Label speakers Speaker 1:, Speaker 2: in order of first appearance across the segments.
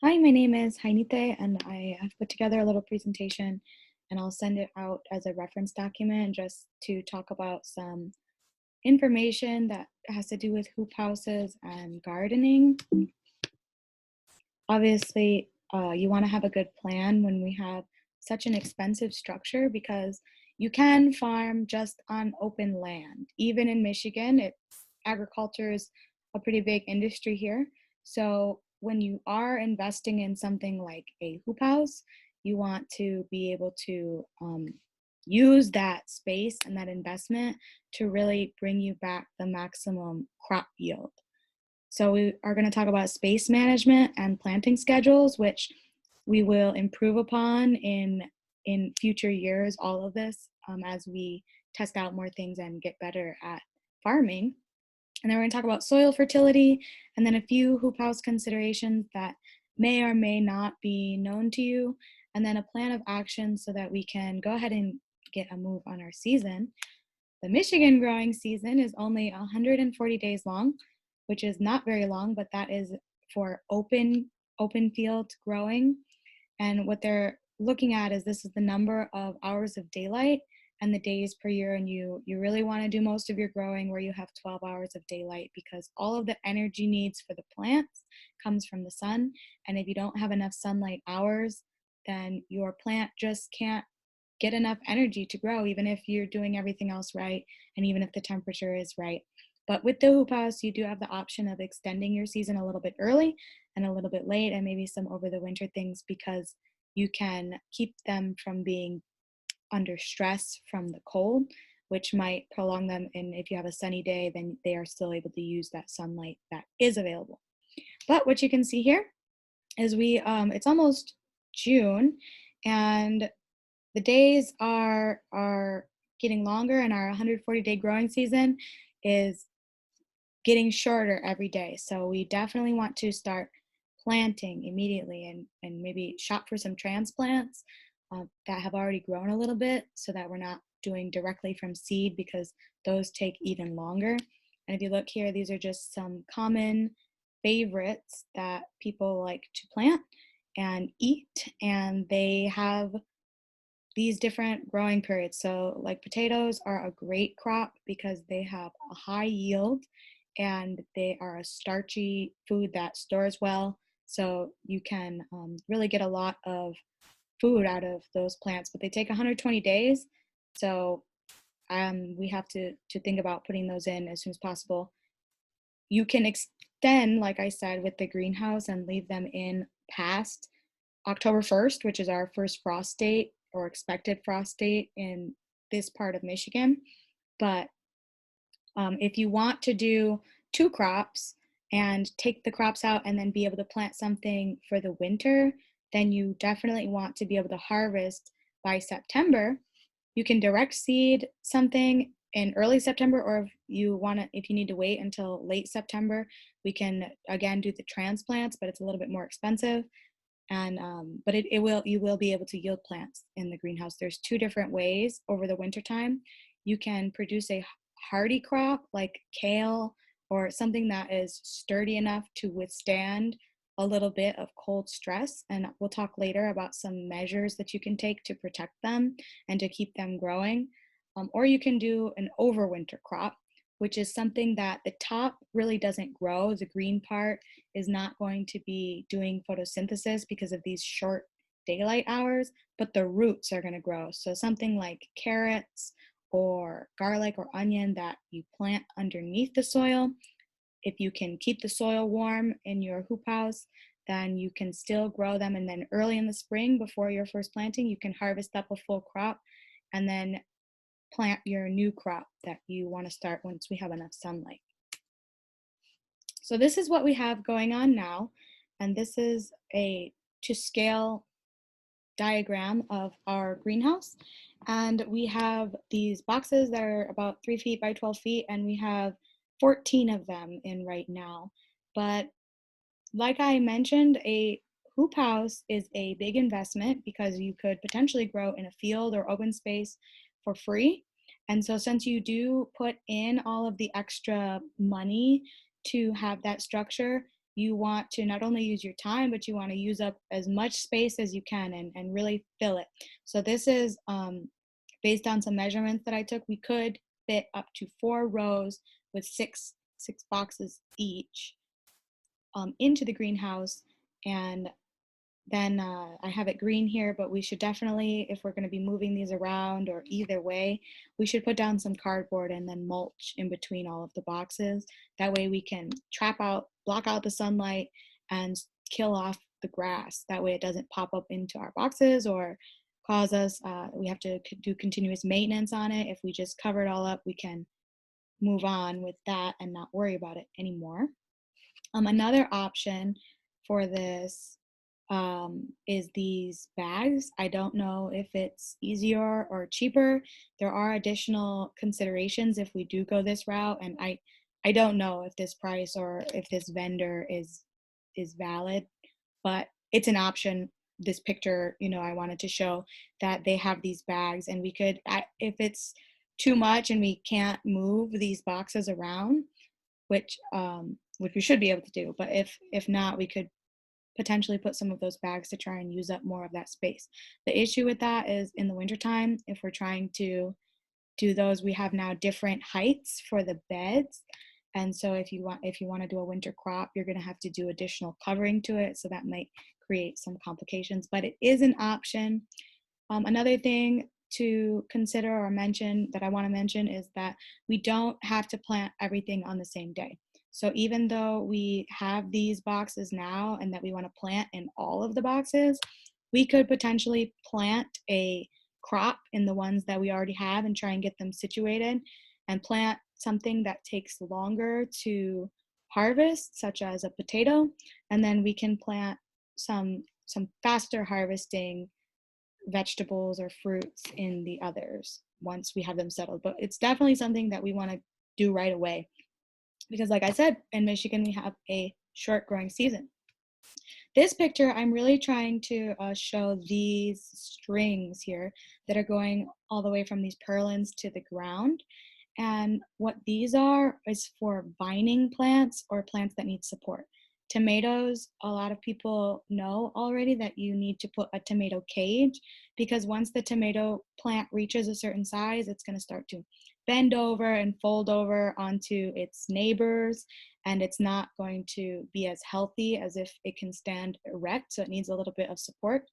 Speaker 1: Hi, my name is Hainite, and I have put together a little presentation, and I'll send it out as a reference document just to talk about some information that has to do with hoop houses and gardening. Obviously, you want to have a good plan when we have such an expensive structure because you can farm just on open land. Even in Michigan, agriculture is a pretty big industry here. So when you are investing in something like a hoop house, you want to be able to use that space and that investment to really bring you back the maximum crop yield. So we are going to talk about space management and planting schedules, which we will improve upon in future years. All of this as we test out more things and get better at farming. And then we're going to talk about soil fertility, and then a few hoop house considerations that may or may not be known to you, and then a plan of action so that we can go ahead and get a move on our season. The Michigan growing season is only 140 days long, which is not very long, but that is for open field growing. And what they're looking at is this is the number of hours of daylight and the days per year. And you really want to do most of your growing where you have 12 hours of daylight, because all of the energy needs for the plants comes from the sun. And if you don't have enough sunlight hours, then your plant just can't get enough energy to grow, even if you're doing everything else right and even if the temperature is right. But with the hoop house, you do have the option of extending your season a little bit early and a little bit late, and maybe some over the winter things, because you can keep them from being under stress from the cold, which might prolong them. And if you have a sunny day, then they are still able to use that sunlight that is available. But what you can see here is it's almost June, and the days are getting longer, and our 140-day growing season is getting shorter every day. So we definitely want to start planting immediately, and maybe shop for some transplants that have already grown a little bit, so that we're not doing directly from seed, because those take even longer. And if you look here, these are just some common favorites that people like to plant and eat, and they have these different growing periods. So like potatoes are a great crop because they have a high yield and they are a starchy food that stores well. So you can really get a lot of food out of those plants, but they take 120 days. So we have to think about putting those in as soon as possible. You can extend, like I said, with the greenhouse and leave them in past October 1st, which is our first frost date or expected frost date in this part of Michigan. But if you want to do two crops and take the crops out and then be able to plant something for the winter, then you definitely want to be able to harvest by September. You can direct seed something in early September, or if you need to wait until late September, we can again do the transplants, but it's a little bit more expensive. And but you will be able to yield plants in the greenhouse. There's two different ways over the winter time. You can produce a hardy crop like kale, or something that is sturdy enough to withstand a little bit of cold stress, and we'll talk later about some measures that you can take to protect them and to keep them growing. Or you can do an overwinter crop, which is something that the top really doesn't grow. The green part is not going to be doing photosynthesis because of these short daylight hours, but the roots are going to grow. So something like carrots or garlic or onion that you plant underneath the soil, if you can keep the soil warm in your hoop house, then you can still grow them. And then early in the spring, before your first planting, you can harvest up a full crop and then plant your new crop that you want to start once we have enough sunlight. So this is what we have going on now, and this is a to scale diagram of our greenhouse. And we have these boxes that are about 3 feet by 12 feet, and we have 14 of them in right now. But like I mentioned, a hoop house is a big investment because you could potentially grow in a field or open space for free. And so since you do put in all of the extra money to have that structure, you want to not only use your time, but you want to use up as much space as you can and really fill it. So this is based on some measurements that I took. We could fit up to 4 rows with six boxes each into the greenhouse. And then I have it green here, but we should definitely, if we're going to be moving these around or either way, we should put down some cardboard and then mulch in between all of the boxes. That way we can block out the sunlight and kill off the grass. That way it doesn't pop up into our boxes or cause us, we have to do continuous maintenance on it. If we just cover it all up, we can move on with that and not worry about it anymore. Another option for this is these bags. I don't know if it's easier or cheaper. There are additional considerations if we do go this route, and I don't know if this price or if this vendor is valid, but it's an option. This picture, I wanted to show that they have these bags, and we could, if it's too much and we can't move these boxes around, which we should be able to do, but if not, we could potentially put some of those bags to try and use up more of that space. The issue with that is in the wintertime, if we're trying to do those, we have now different heights for the beds. And so if you want to do a winter crop, you're going to have to do additional covering to it. So that might create some complications, but it is an option. Another thing to consider or mention that I want to mention is that we don't have to plant everything on the same day. So even though we have these boxes now and that we want to plant in all of the boxes, we could potentially plant a crop in the ones that we already have and try and get them situated, and plant something that takes longer to harvest, such as a potato, and then we can plant some faster harvesting vegetables or fruits in the others once we have them settled. But it's definitely something that we want to do right away, because like I said, in Michigan we have a short growing season. This picture, I'm really trying to show these strings here that are going all the way from these purlins to the ground. And what these are is for vining plants or plants that need support. Tomatoes, a lot of people know already that you need to put a tomato cage, because once the tomato plant reaches a certain size, it's going to start to bend over and fold over onto its neighbors, and it's not going to be as healthy as if it can stand erect, so it needs a little bit of support.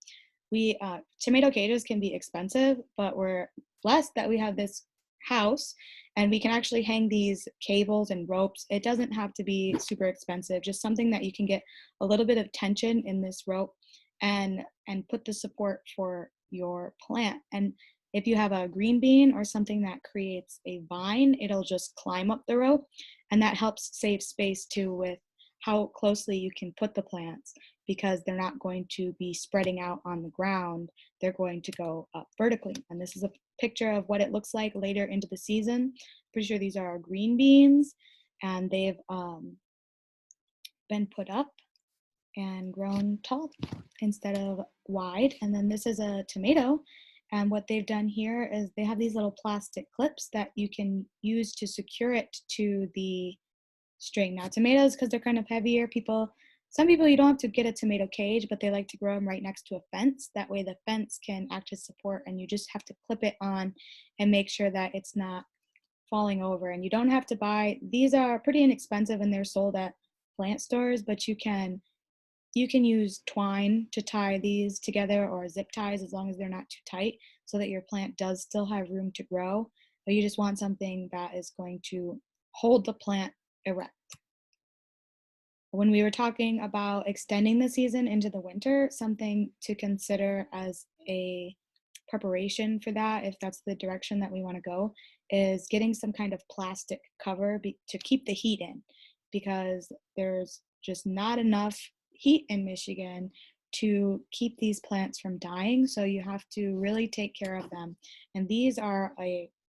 Speaker 1: Tomato cages can be expensive, but we're blessed that we have this house and we can actually hang these cables and ropes. It doesn't have to be super expensive, just something that you can get a little bit of tension in this rope and put the support for your plant. And if you have a green bean or something that creates a vine, it'll just climb up the rope, and that helps save space too with how closely you can put the plants, because they're not going to be spreading out on the ground. They're going to go up vertically. And this is a picture of what it looks like later into the season. Pretty sure these are our green beans, and they've been put up and grown tall instead of wide. And then this is a tomato, and what they've done here is they have these little plastic clips that you can use to secure it to the string. Now tomatoes, because they're kind of heavier, some people, you don't have to get a tomato cage, but they like to grow them right next to a fence. That way the fence can act as support, and you just have to clip it on and make sure that it's not falling over. And you don't have to buy, these are pretty inexpensive and they're sold at plant stores, but you can use twine to tie these together, or zip ties, as long as they're not too tight, so that your plant does still have room to grow. But you just want something that is going to hold the plant erect. When we were talking about extending the season into the winter, something to consider as a preparation for that, if that's the direction that we want to go, is getting some kind of plastic cover to keep the heat in, because there's just not enough heat in Michigan to keep these plants from dying. So you have to really take care of them. And these are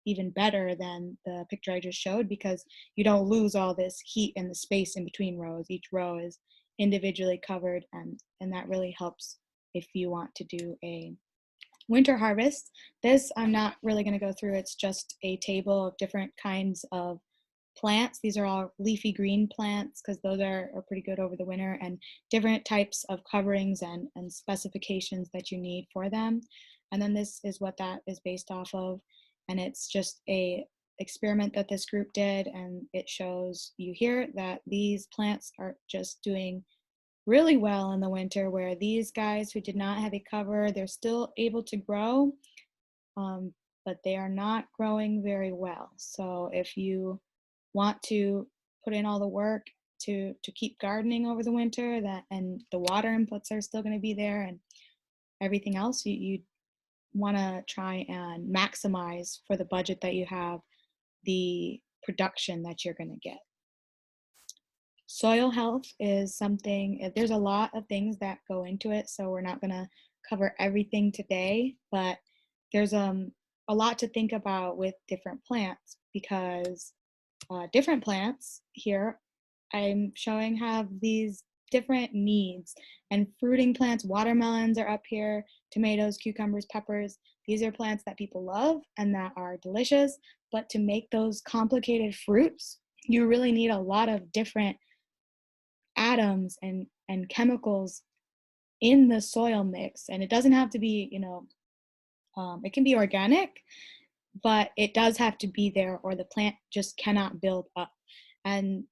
Speaker 1: even better than the picture I just showed, because you don't lose all this heat in the space in between rows. Each row is individually covered, and that really helps if you want to do a winter harvest. This I'm not really going to go through. It's just a table of different kinds of plants. These are all leafy green plants because those are pretty good over the winter, and different types of coverings and specifications that you need for them. And then this is what that is based off of. And it's just a experiment that this group did, and it shows you here that these plants are just doing really well in the winter, where these guys who did not have a cover, they're still able to grow, um, but they are not growing very well. So if you want to put in all the work to keep gardening over the winter, that and the water inputs are still going to be there and everything else, you want to try and maximize for the budget that you have the production that you're going to get. Soil health is something, there's a lot of things that go into it, so we're not going to cover everything today, but there's a lot to think about with different plants, because different plants here I'm showing have these different needs. And fruiting plants, watermelons are up here, tomatoes, cucumbers, peppers. These are plants that people love and that are delicious, but to make those complicated fruits, you really need a lot of different atoms and chemicals in the soil mix. And it doesn't have to be, it can be organic, but it does have to be there or the plant just cannot build up. And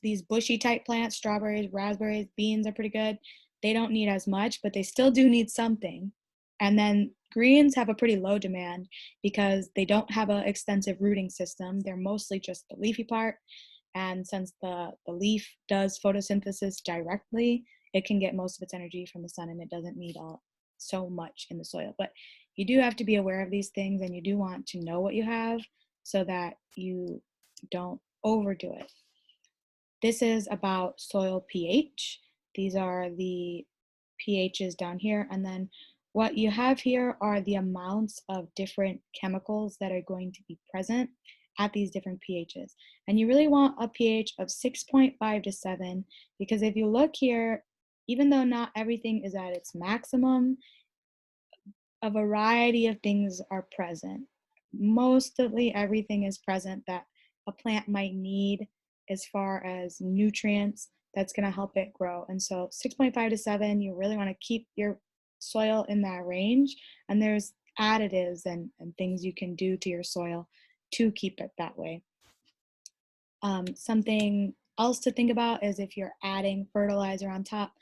Speaker 1: these bushy type plants, strawberries, raspberries, beans are pretty good. They don't need as much, but they still do need something. And then greens have a pretty low demand because they don't have an extensive rooting system. They're mostly just the leafy part. And since the leaf does photosynthesis directly, it can get most of its energy from the sun, and it doesn't need so much in the soil. But you do have to be aware of these things, and you do want to know what you have so that you don't overdo it. This is about soil pH. These are the pHs down here. And then what you have here are the amounts of different chemicals that are going to be present at these different pHs. And you really want a pH of 6.5 to 7, because if you look here, even though not everything is at its maximum, a variety of things are present. Mostly everything is present that a plant might need as far as nutrients that's going to help it grow. And so 6.5 to 7, you really want to keep your soil in that range. And there's additives and things you can do to your soil to keep it that way. Something else to think about is if you're adding fertilizer on top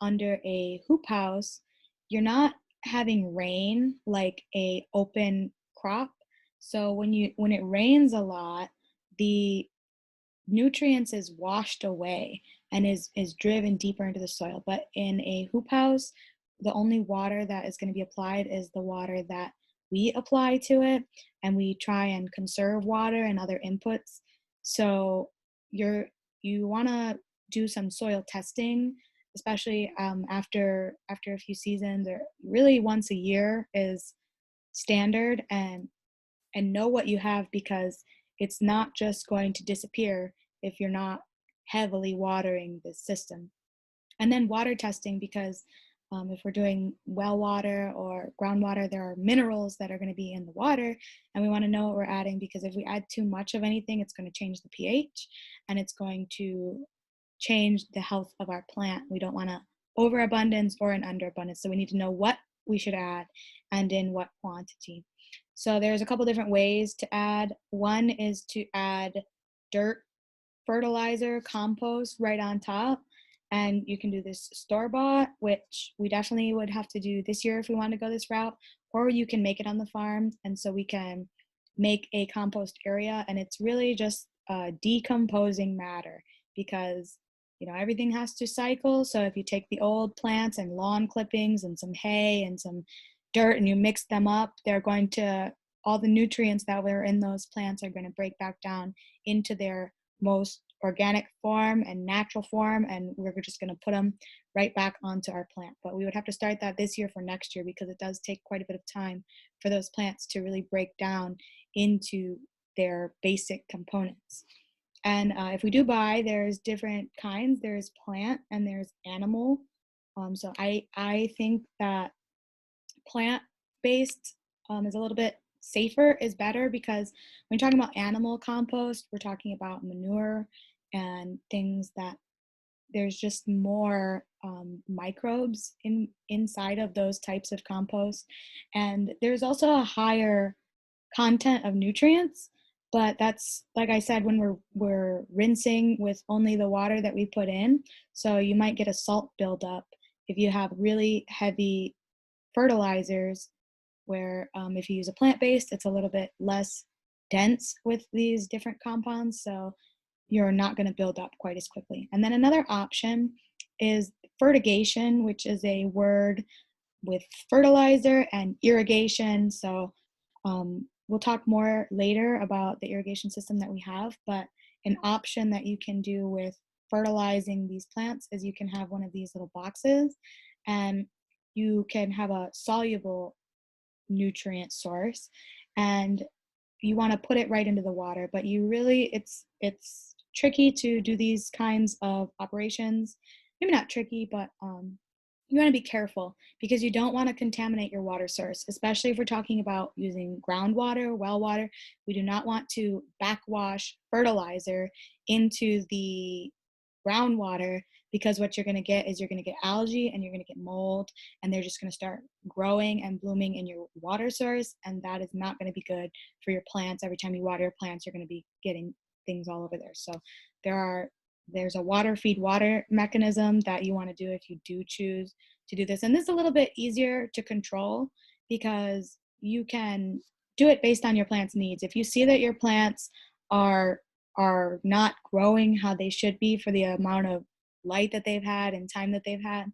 Speaker 1: under a hoop house, you're not having rain like a open crop. So when it rains a lot, the nutrients is washed away and is driven deeper into the soil. But in a hoop house, the only water that is going to be applied is the water that we apply to it, and we try and conserve water and other inputs. So you want to do some soil testing, especially after a few seasons, or really once a year is standard, and know what you have, because it's not just going to disappear if you're not heavily watering the system. And then water testing, because if we're doing well water or groundwater, there are minerals that are going to be in the water, and we want to know what we're adding, because if we add too much of anything, it's going to change the pH and it's going to change the health of our plant. We don't want an overabundance or an underabundance, so we need to know what we should add and in what quantity. So there's a couple different ways to add. One is to add dirt, fertilizer, compost right on top. And you can do this store-bought, which we definitely would have to do this year if we want to go this route, or you can make it on the farm. And so we can make a compost area, and it's really just decomposing matter, because everything has to cycle. So if you take the old plants and lawn clippings and some hay and some dirt and you mix them up, all the nutrients that were in those plants are going to break back down into their most organic form and natural form, and we're just going to put them right back onto our plant. But we would have to start that this year for next year, because it does take quite a bit of time for those plants to really break down into their basic components. And if we do buy, there's different kinds. There's plant and there's animal. So I think that plant-based is a little bit safer is better, because when you're talking about animal compost, we're talking about manure and things that there's just more microbes inside of those types of compost, and there's also a higher content of nutrients. But that's, like I said, when we're rinsing with only the water that we put in, so you might get a salt buildup if you have really heavy fertilizers, where if you use a plant-based, it's a little bit less dense with these different compounds, so you're not going to build up quite as quickly. And then another option is fertigation, which is a word with fertilizer and irrigation. So we'll talk more later about the irrigation system that we have, but an option that you can do with fertilizing these plants is you can have one of these little boxes, and you can have a soluble nutrient source, and you want to put it right into the water. But you really, it's tricky to do these kinds of operations. Maybe not tricky, but you want to be careful, because you don't want to contaminate your water source, especially if we're talking about using groundwater, well water. We do not want to backwash fertilizer into the groundwater, because what you're going to get is you're going to get algae and you're going to get mold, and they're just going to start growing and blooming in your water source, and that is not going to be good for your plants. Every time you water your plants, you're going to be getting things all over there. So there's a water feed water mechanism that you want to do if you do choose to do this. And this is a little bit easier to control, because you can do it based on your plant's needs. If you see that your plants are not growing how they should be for the amount of light that they've had and time that they've had,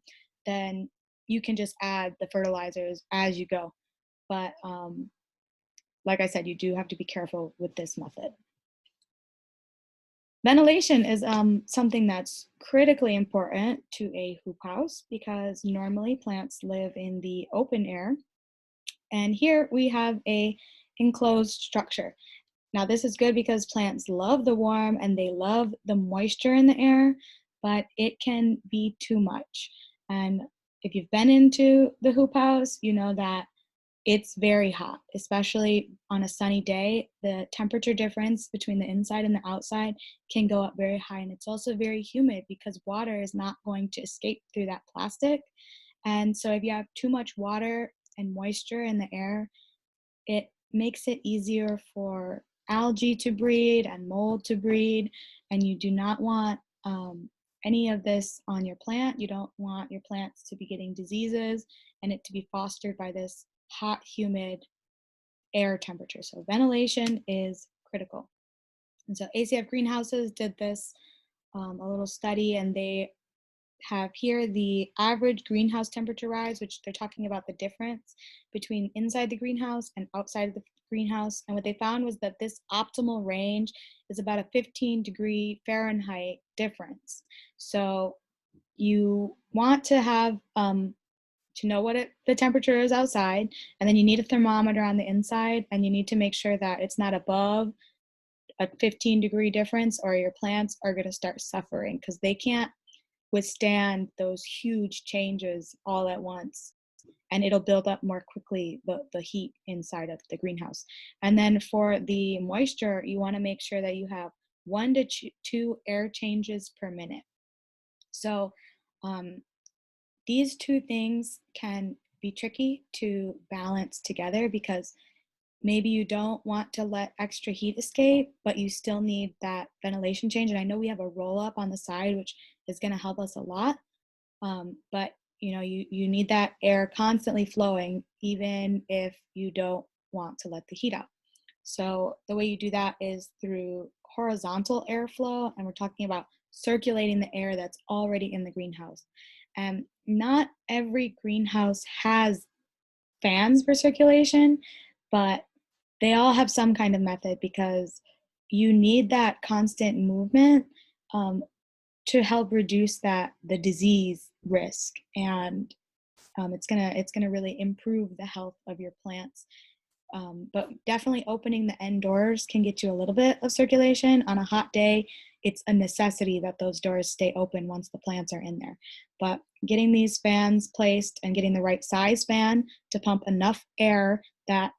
Speaker 1: then you can just add the fertilizers as you go. But like I said, you do have to be careful with this method. Ventilation is something that's critically important to a hoop house, because normally plants live in the open air. And here we have a enclosed structure. Now this is good because plants love the warm and they love the moisture in the air, but it can be too much. And if you've been into the hoop house, you know that it's very hot, especially on a sunny day. The temperature difference between the inside and the outside can go up very high. And it's also very humid, because water is not going to escape through that plastic. And so if you have too much water and moisture in the air, it makes it easier for algae to breed and mold to breed. And you do not want any of this on your plant. You don't want your plants to be getting diseases and it to be fostered by this hot, humid air temperature. So ventilation is critical. And so ACF Greenhouses did this, a little study, and they have here the average greenhouse temperature rise, which they're talking about the difference between inside the greenhouse and outside of the greenhouse. And what they found was that this optimal range is about a 15-degree Fahrenheit difference. So you want to have to know what the temperature is outside, and then you need a thermometer on the inside, and you need to make sure that it's not above a 15-degree difference, or your plants are going to start suffering, because they can't withstand those huge changes all at once, and it'll build up more quickly, the heat inside of the greenhouse. And then for the moisture, you want to make sure that you have 1 to 2 air changes per minute. So these two things can be tricky to balance together, because maybe you don't want to let extra heat escape, but you still need that ventilation change. And I know we have a roll up on the side, which is going to help us a lot. But you know, you need that air constantly flowing, even if you don't want to let the heat out. So the way you do that is through horizontal airflow, and we're talking about circulating the air that's already in the greenhouse. And not every greenhouse has fans for circulation, but they all have some kind of method, because you need that constant movement to help reduce the disease risk, and it's gonna really improve the health of your plants. But definitely opening the end doors can get you a little bit of circulation. On a hot day, it's a necessity that those doors stay open once the plants are in there. But getting these fans placed and getting the right size fan to pump enough air that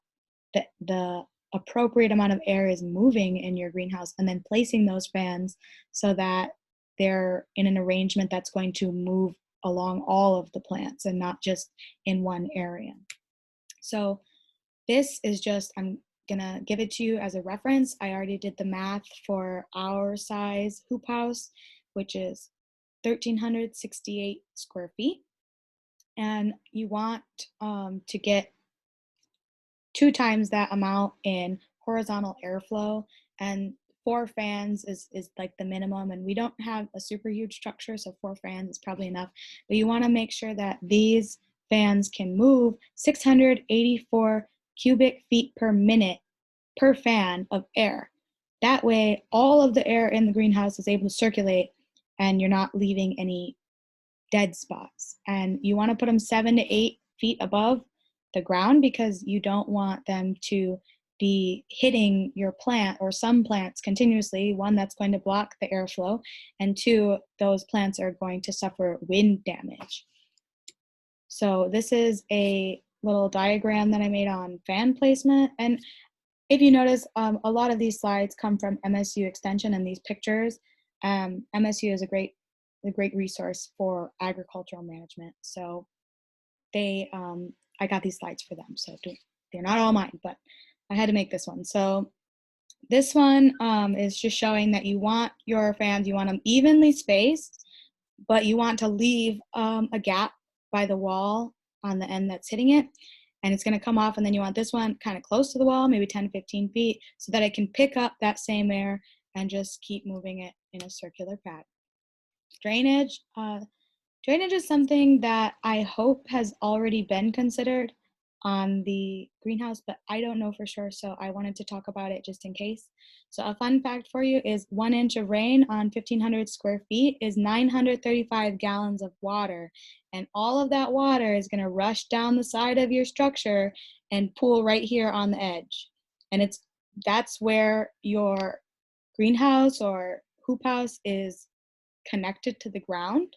Speaker 1: the appropriate amount of air is moving in your greenhouse, and then placing those fans so that they're in an arrangement that's going to move along all of the plants and not just in one area. So this is just, I'm gonna give it to you as a reference. I already did the math for our size hoop house, which is 1,368 square feet. And you want to get 2 times that amount in horizontal airflow, and 4 fans is like the minimum. And we don't have a super huge structure, so 4 fans is probably enough. But you want to make sure that these fans can move 684 cubic feet per minute per fan of air. That way, all of the air in the greenhouse is able to circulate, and you're not leaving any dead spots. And you want to put them 7 to 8 feet above the ground, because you don't want them to be hitting your plant or some plants continuously. One, that's going to block the airflow, and 2, those plants are going to suffer wind damage. So this is a little diagram that I made on fan placement. And if you notice, a lot of these slides come from MSU Extension, and these pictures, MSU is a great resource for agricultural management. So they, I got these slides for them. So they're not all mine, but I had to make this one. So this one is just showing that you want your fans, you want them evenly spaced, but you want to leave a gap by the wall on the end that's hitting it. And it's going to come off, and then you want this one kind of close to the wall, maybe 10 to 15 feet, so that it can pick up that same air and just keep moving it in a circular pattern. Drainage. Drainage is something that I hope has already been considered on the greenhouse, but I don't know for sure, so I wanted to talk about it just in case. So a fun fact for you is 1 inch of rain on 1,500 square feet is 935 gallons of water, and all of that water is going to rush down the side of your structure and pool right here on the edge. And that's where your greenhouse or hoop house is connected to the ground.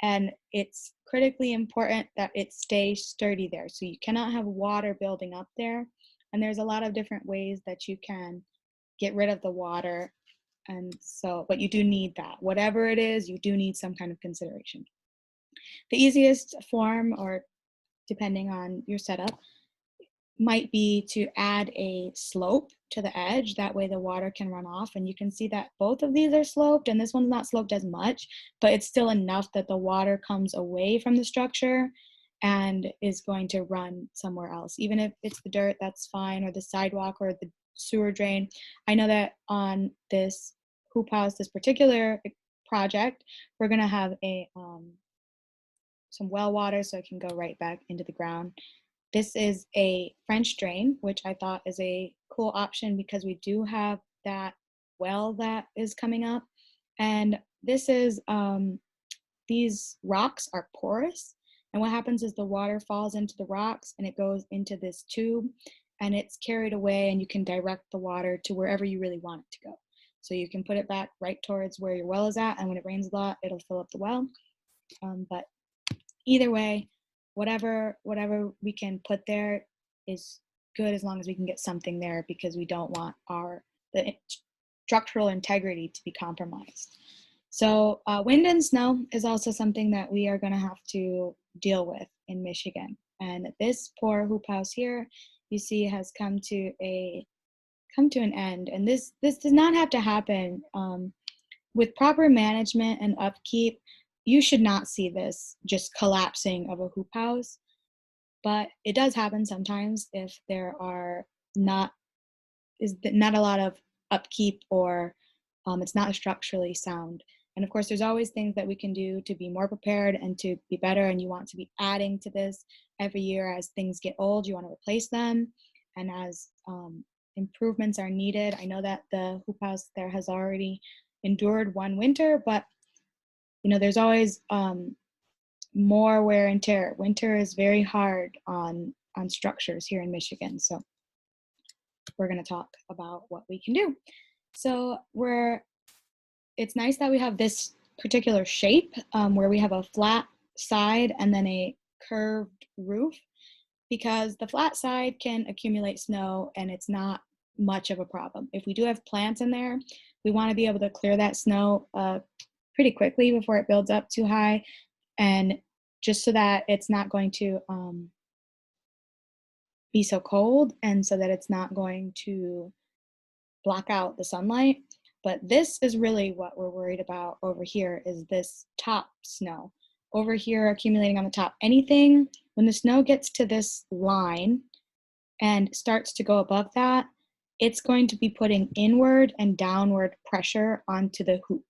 Speaker 1: And it's critically important that it stays sturdy there. So you cannot have water building up there. And there's a lot of different ways that you can get rid of the water. And so, but you do need that. Whatever it is, you do need some kind of consideration. The easiest form, or depending on your setup, might be to add a slope to the edge. That way the water can run off. And you can see that both of these are sloped, and this one's not sloped as much, but it's still enough that the water comes away from the structure and is going to run somewhere else. Even if it's the dirt, that's fine, or the sidewalk or the sewer drain. I know that on this hoop house, this particular project, we're going to have some well water, so it can go right back into the ground. This is a French drain, which I thought is a cool option because we do have that well that is coming up. And this is, these rocks are porous. And what happens is the water falls into the rocks and it goes into this tube and it's carried away, and you can direct the water to wherever you really want it to go. So you can put it back right towards where your well is at, and when it rains a lot, it'll fill up the well. But either way, whatever we can put there is good, as long as we can get something there, because we don't want the structural integrity to be compromised. So wind and snow is also something that we are going to have to deal with in Michigan. And this poor hoop house here, you see, has come to an end. And this does not have to happen. With proper management and upkeep, you should not see this just collapsing of a hoop house, but it does happen sometimes if there are not a lot of upkeep, or it's not structurally sound. And of course, there's always things that we can do to be more prepared and to be better, and you want to be adding to this every year. As things get old, you want to replace them, and as improvements are needed. I know that the hoop house there has already endured one winter, but there's always more wear and tear. Winter is very hard on structures here in Michigan. So we're going to talk about what we can do. So it's nice that we have this particular shape where we have a flat side and then a curved roof. because the flat side can accumulate snow and it's not much of a problem. If we do have plants in there, we want to be able to clear that snow pretty quickly before it builds up too high, and just so that it's not going to be so cold and so that it's not going to block out the sunlight. But this is really what we're worried about over here, is this top snow over here accumulating on the top. Anything, when the snow gets to this line and starts to go above that, it's going to be putting inward and downward pressure onto the hoop.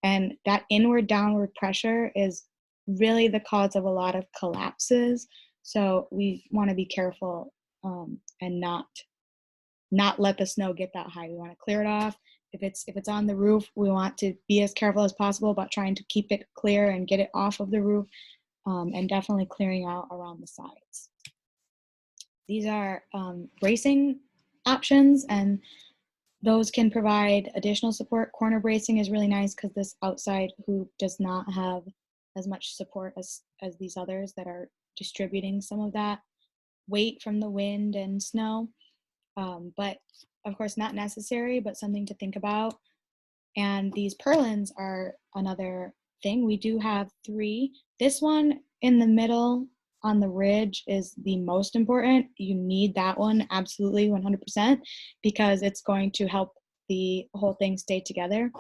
Speaker 1: And that inward downward pressure is really the cause of a lot of collapses. So we want to be careful and not let the snow get that high. We want to clear it off. If it's on the roof, we want to be as careful as possible about trying to keep it clear and get it off of the roof, and definitely clearing out around the sides. These are bracing options, and those can provide additional support. Corner bracing is really nice because this outside hoop does not have as much support as these others that are distributing some of that weight from the wind and snow. But of course not necessary, but something to think about. And these purlins are another thing. We do have 3. This one in the middle on the ridge is the most important. You need that one absolutely 100% because it's going to help the whole thing stay together.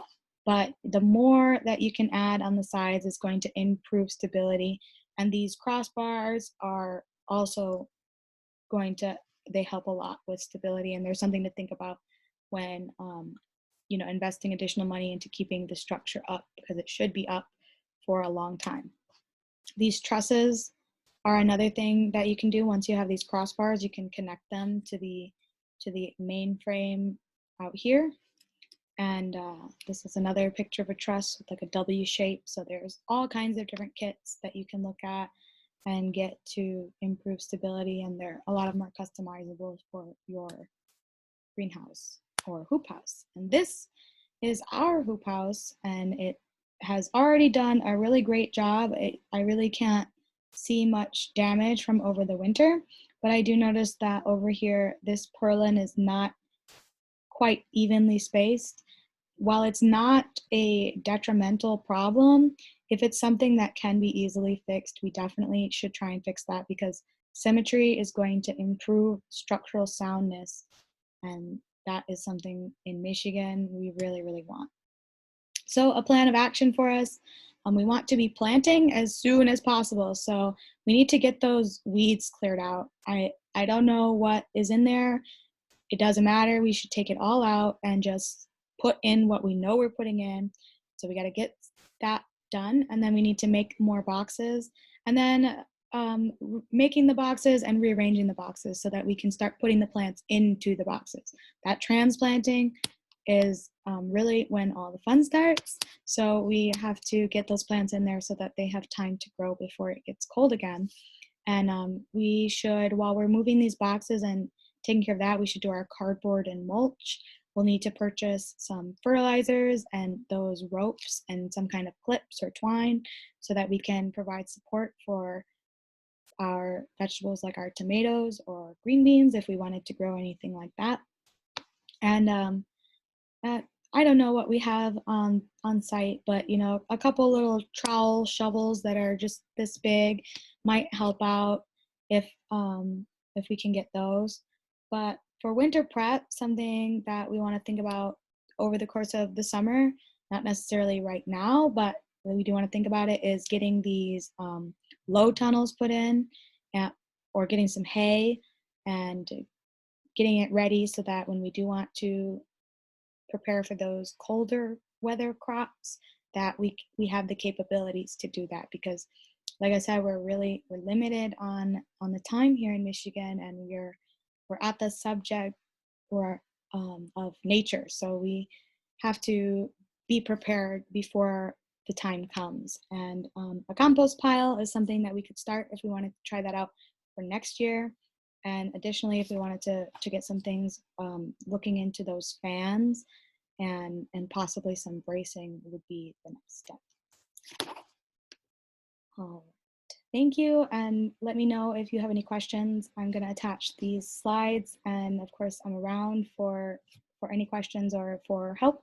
Speaker 1: But the more that you can add on the sides is going to improve stability. And these crossbars are also they help a lot with stability, and there's something to think about when investing additional money into keeping the structure up, because it should be up for a long time. These trusses are another thing that you can do. Once you have these crossbars, you can connect them to the main frame out here. And this is another picture of a truss with like a W shape. So there's all kinds of different kits that you can look at and get to improve stability, and a lot of them are customizable for your greenhouse or hoop house. And this is our hoop house, and it has already done a really great job. I really can't see much damage from over the winter, but I do notice that over here this purlin is not quite evenly spaced. While it's not a detrimental problem, if it's something that can be easily fixed, we definitely should try and fix that, because symmetry is going to improve structural soundness, and that is something in Michigan we really, really want. So a plan of action for us, we want to be planting as soon as possible. So we need to get those weeds cleared out. I don't know what is in there. It doesn't matter. We should take it all out and just put in what we know we're putting in. So we got to get that done, and then we need to make more boxes, and then making the boxes and rearranging the boxes so that we can start putting the plants into the boxes. That transplanting is really when all the fun starts. So we have to get those plants in there so that they have time to grow before it gets cold again. And we should, while we're moving these boxes and taking care of that, we should do our cardboard and mulch. We'll need to purchase some fertilizers and those ropes and some kind of clips or twine so that we can provide support for our vegetables like our tomatoes or green beans if we wanted to grow anything like that. And I don't know what we have on site, but a couple little trowel shovels that are just this big might help out if we can get those. But for winter prep, something that we want to think about over the course of the summer, not necessarily right now, but we do want to think about it, is getting these low tunnels put in, or getting some hay and getting it ready so that when we do want to prepare for those colder weather crops, that we have the capabilities to do that. Because like I said, we're limited on the time here in Michigan, and we're at the subject of nature, so we have to be prepared before the time comes. And a compost pile is something that we could start if we wanted to try that out for next year. And additionally, if we wanted to get some things, looking into those fans and possibly some bracing would be the next step. All right. Thank you, and let me know if you have any questions. I'm going to attach these slides, and of course, I'm around for any questions or for help.